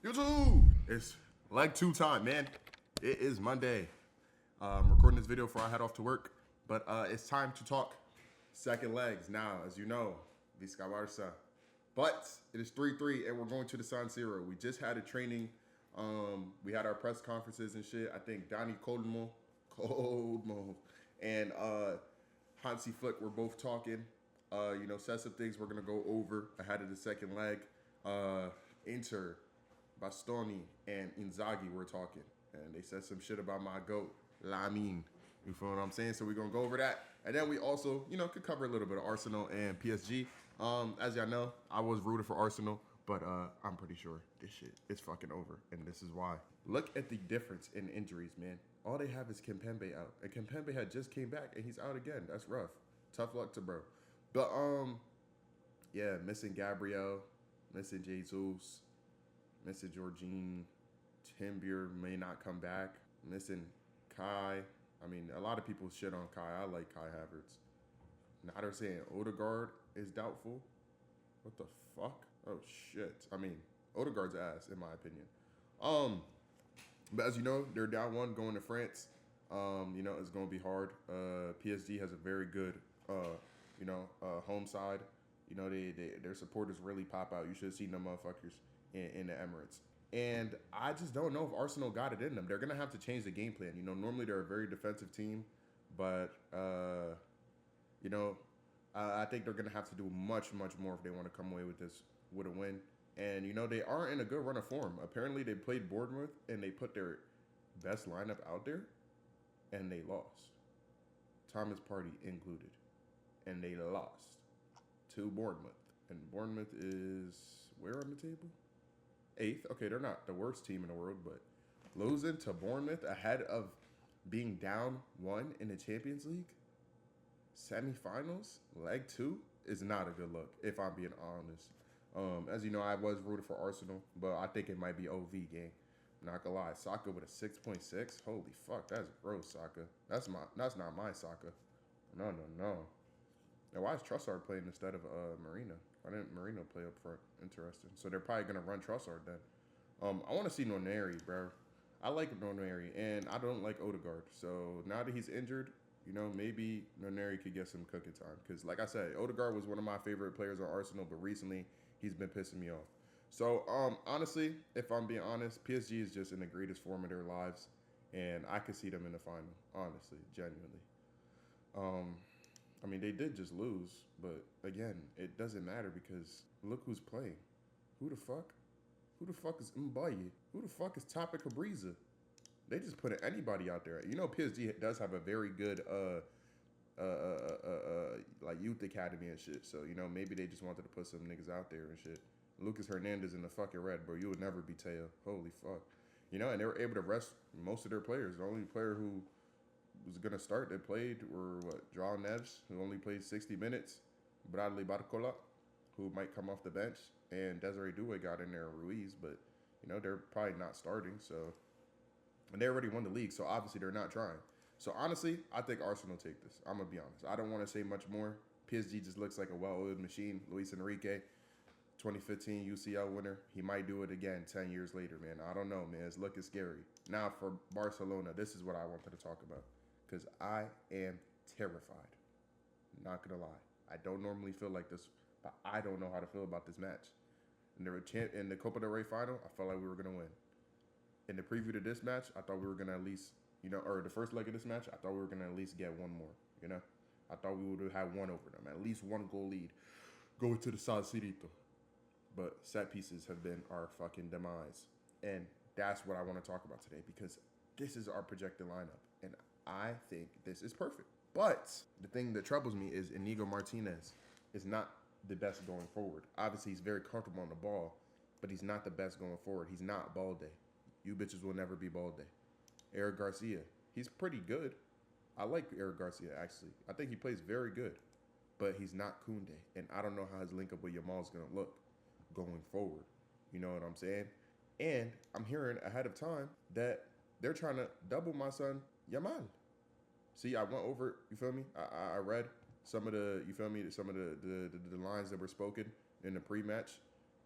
YouTube! It's leg 2 time, man. It is Monday. I'm recording this video before I head off to work, but it's time to talk second legs now, as you know, Visca Barça. But it is 3-3, and we're going to the San Siro. We just had a training. We had our press conferences and shit. I think Donnie Coldmo, and Hansi Flick were both talking. Said some things we're going to go over ahead of the second leg. Inter, Bastoni, and Inzaghi were talking. And they said some shit about my GOAT, Lamine. You feel what I'm saying? So we're going to go over that. And then we also, could cover a little bit of Arsenal and PSG. As y'all know, I was rooting for Arsenal, but I'm pretty sure this shit is fucking over. And this is why. Look at the difference in injuries, man. All they have is Kimpembe out. And Kimpembe had just came back, and he's out again. That's rough. Tough luck to bro. But, missing Gabriel, missing Jesus, missing Jorginho, Timber may not come back, missing Kai. I mean, a lot of people shit on Kai. I like Kai Havertz. Now they're saying Odegaard is doubtful. What the fuck? Oh, shit. I mean, Odegaard's ass, in my opinion. But as you know, they're down 1 going to France. It's going to be hard. PSG has a very good, home side. Their supporters really pop out. You should have seen them motherfuckers in the Emirates. And I just don't know if Arsenal got it in them. They're going to have to change the game plan. Normally they're a very defensive team, but, I think they're going to have to do much, much more if they want to come away with a win. And, they are in a good run of form. Apparently they played Bournemouth and they put their best lineup out there and they lost. Thomas Partey included. And they lost to Bournemouth. And Bournemouth is where on the table? 8th. Okay, they're not the worst team in the world, but losing to Bournemouth ahead of being down 1 in the Champions League semifinals, leg 2, is not a good look, if I'm being honest. As you know, I was rooting for Arsenal, but I think it might be OV game. Not gonna lie. Saka with a 6.6. Holy fuck, that's gross, Saka. That's not my Saka. No. Now, why is Trossard playing instead of Marino? Why didn't Marino play up front? Interesting. So they're probably going to run Trossard then. I want to see Noneri, bro. I like Noneri, and I don't like Odegaard. So now that he's injured, maybe Noneri could get some cooking time. Because like I said, Odegaard was one of my favorite players on Arsenal, but recently he's been pissing me off. So honestly, if I'm being honest, PSG is just in the greatest form of their lives, and I could see them in the final, honestly, genuinely. They did just lose, but again, it doesn't matter because look who's playing. Who the fuck? Who the fuck is Mbaye? Who the fuck is Topic Cabriza? They just put anybody out there. PSG does have a very good like youth academy and shit. So maybe they just wanted to put some niggas out there and shit. Lucas Hernandez in the fucking red, bro. You would never be Teo. Holy fuck. And they were able to rest most of their players. The only player who was going to start that played were, João Neves, who only played 60 minutes, Bradley Barcola, who might come off the bench, and Desiree Doué got in there, Ruiz, but, they're probably not starting, so, and they already won the league, so obviously they're not trying. So honestly, I think Arsenal take this. I'm going to be honest. I don't want to say much more. PSG just looks like a well-oiled machine. Luis Enrique, 2015 UCL winner. He might do it again 10 years later, man. I don't know, man. His look is scary. Now for Barcelona, this is what I wanted to talk about. Because I am terrified. Not going to lie. I don't normally feel like this, but I don't know how to feel about this match. In the Copa del Rey final, I felt like we were going to win. In the preview to this match, I thought we were going to at least, or the first leg of this match, I thought we were going to at least get one more, I thought we would have had one over them, at least 1 goal lead going to the San Sirito. But set pieces have been our fucking demise. And that's what I want to talk about today because this is our projected lineup. And I think this is perfect. But the thing that troubles me is Inigo Martinez is not the best going forward. Obviously, he's very comfortable on the ball, but he's not the best going forward. He's not Balde. You bitches will never be Balde. Eric Garcia, he's pretty good. I like Eric Garcia, actually. I think he plays very good, but he's not Koundé. And I don't know how his link up with Yamal is going to look going forward. You know what I'm saying? And I'm hearing ahead of time that they're trying to double my son, Yamal. See, I went over, you feel me? I read some of the, you feel me, some of the lines that were spoken in the pre-match.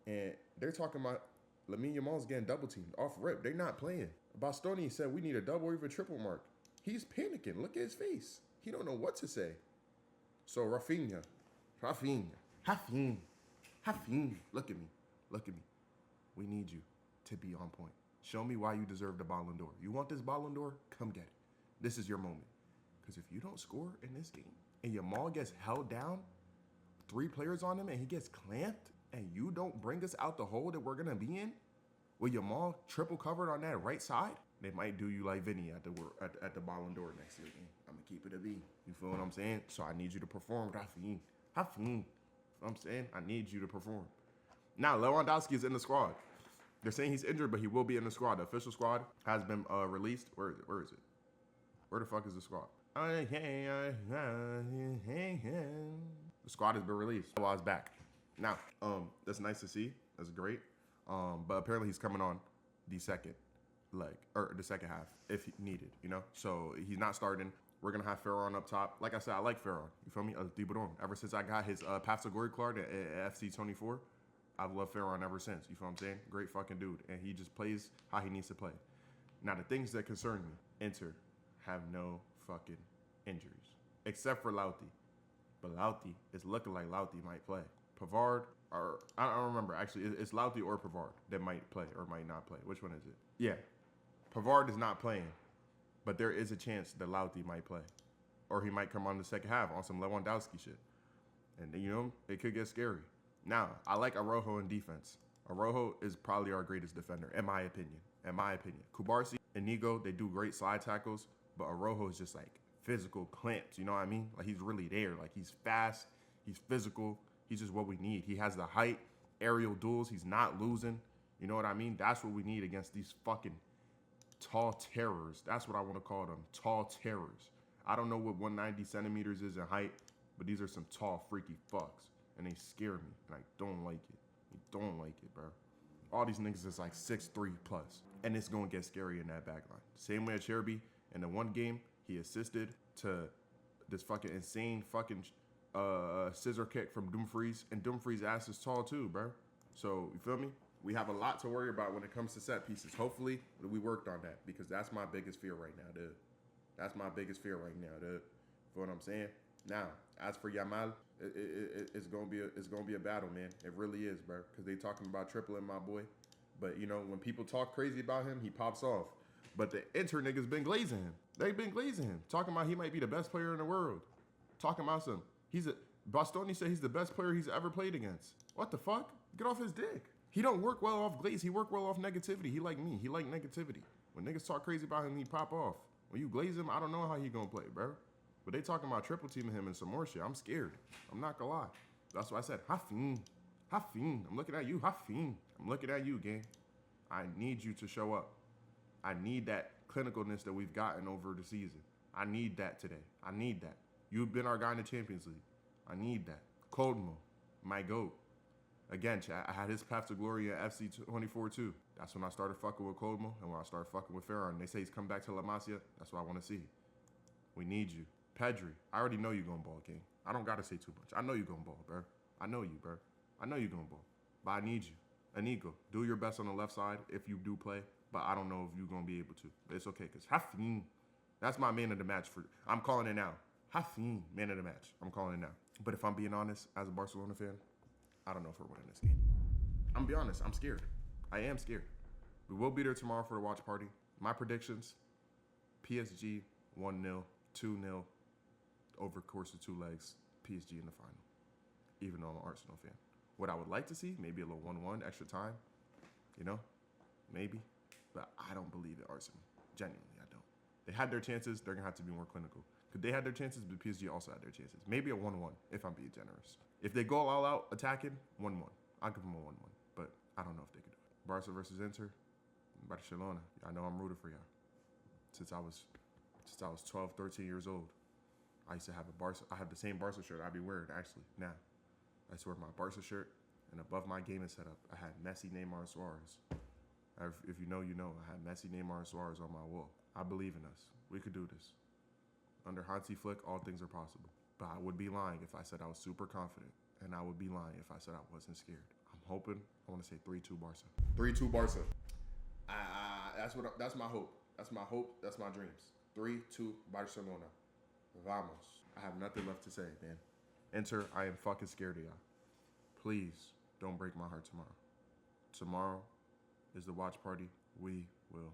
And they're talking about Lamine Yamal's getting double teamed off rip. They're not playing. Bastoni said we need a double or even triple mark. He's panicking. Look at his face. He don't know what to say. So Rafinha, look at me. Look at me. We need you to be on point. Show me why you deserve the Ballon d'Or. You want this Ballon d'Or? Come get it. This is your moment. Because if you don't score in this game and Yamal gets held down, 3 players on him, and he gets clamped, and you don't bring us out the hole that we're going to be in, with Yamal triple covered on that right side, they might do you like Vinny at the Ballon d'Or next year. I'm going to keep it a B. You feel what I'm saying? So I need you to perform, Rafinha. You know what I'm saying? I need you to perform. Now, Lewandowski is in the squad. They're saying he's injured, but he will be in the squad. The official squad has been released. Where is it? Where is it? Where the fuck is the squad? The squad has been released. While it's back. Now, that's nice to see. That's great. But apparently he's coming on the second leg, or the second half, if needed, you know? So he's not starting. We're going to have Ferran up top. Like I said, I like Ferran. You feel me? Ever since I got his Path to Glory card at FC 24, I've loved Ferran ever since. You feel what I'm saying? Great fucking dude. And he just plays how he needs to play. Now, the things that concern me, Inter have no fucking injuries, except for Lauti. But Lauti is looking like Lauti might play. Pavard, or I don't remember. Actually, it's Lauti or Pavard that might play or might not play. Which one is it? Yeah. Pavard is not playing, but there is a chance that Lauti might play. Or he might come on the second half on some Lewandowski shit. And, you know, it could get scary. Now, I like Araujo in defense. Araujo is probably our greatest defender, in my opinion. Kubarsi and Nigo, they do great slide tackles, but Araujo is just like physical clamps, you know what I mean? Like he's really there. Like he's fast, he's physical, he's just what we need. He has the height, aerial duels, he's not losing. You know what I mean? That's what we need against these fucking tall terrors. That's what I want to call them, tall terrors. I don't know what 190 centimeters is in height, but these are some tall, freaky fucks. And they scare me, and I don't like it. I don't like it, bro. All these niggas is like 6'3 plus, and it's gonna get scary in that back line. Same way at Cherby, in the one game, he assisted to this fucking insane fucking scissor kick from Dumfries, and Dumfries' ass is tall too, bro. So, you feel me? We have a lot to worry about when it comes to set pieces. Hopefully, we worked on that, because that's my biggest fear right now, dude. That's my biggest fear right now, dude. Feel what I'm saying? Now, as for Yamal, it's gonna be a battle, man. It really is, bro. Because they talking about tripling my boy, but you know when people talk crazy about him, he pops off. But the Inter niggas been glazing him. They've been glazing him, talking about he might be the best player in the world. Talking about Bastoni said he's the best player he's ever played against. What the fuck? Get off his dick. He don't work well off glaze. He work well off negativity. He like me. He like negativity. When niggas talk crazy about him, he pop off. When you glaze him, I don't know how he gonna play, bro. But they talking about triple teaming him and some more shit. I'm scared. I'm not gonna lie. That's why I said, Hafin. I'm looking at you, Hafin. I'm looking at you, gang. I need you to show up. I need that clinicalness that we've gotten over the season. I need that today. I need that. You've been our guy in the Champions League. I need that. Coldmo, my GOAT. Again, chat, I had his path to glory at FC 24 too. That's when I started fucking with Coldmo and when I started fucking with Ferran. They say he's come back to La Masia. That's what I want to see. We need you. Pedri, I already know you're going to ball, King. I don't got to say too much. I know you're going to ball, bro. I know you, bro. I know you're going to ball. But I need you. Anigo, do your best on the left side if you do play, but I don't know if you're going to be able to. But it's okay, because Hafin, that's my man of the match. I'm calling it now. Hafin, man of the match. I'm calling it now. But if I'm being honest, as a Barcelona fan, I don't know if we're winning this game. I'm going to be honest. I'm scared. I am scared. We will be there tomorrow for the watch party. My predictions, PSG 1-0, 2-0. Over the course of 2 legs, PSG in the final, even though I'm an Arsenal fan. What I would like to see, maybe a little 1-1, extra time, you know, maybe. But I don't believe in Arsenal. Genuinely, I don't. They had their chances. They're going to have to be more clinical. Because they had their chances, but PSG also had their chances. Maybe a 1-1, if I'm being generous. If they go all out attacking, 1-1. I'll give them a 1-1. But I don't know if they could do it. Barca versus Inter, Barcelona. I know I'm rooting for y'all. Since I was 12, 13 years old. I used to have I have the same Barca shirt I'd be wearing, actually, now. I used to wear my Barca shirt, and above my gaming setup, I had Messi, Neymar, and Suarez. If you know, you know. I had Messi, Neymar, and Suarez on my wall. I believe in us. We could do this. Under Hansi Flick, all things are possible. But I would be lying if I said I was super confident, and I would be lying if I said I wasn't scared. I'm hoping. I want to say 3-2 Barca. 3-2 Barca. That's my hope. That's my hope. That's my dreams. 3-2 Barcelona. Vamos. I have nothing left to say, man. Inter, I am fucking scared of y'all. Please don't break my heart tomorrow. Tomorrow is the watch party. We will.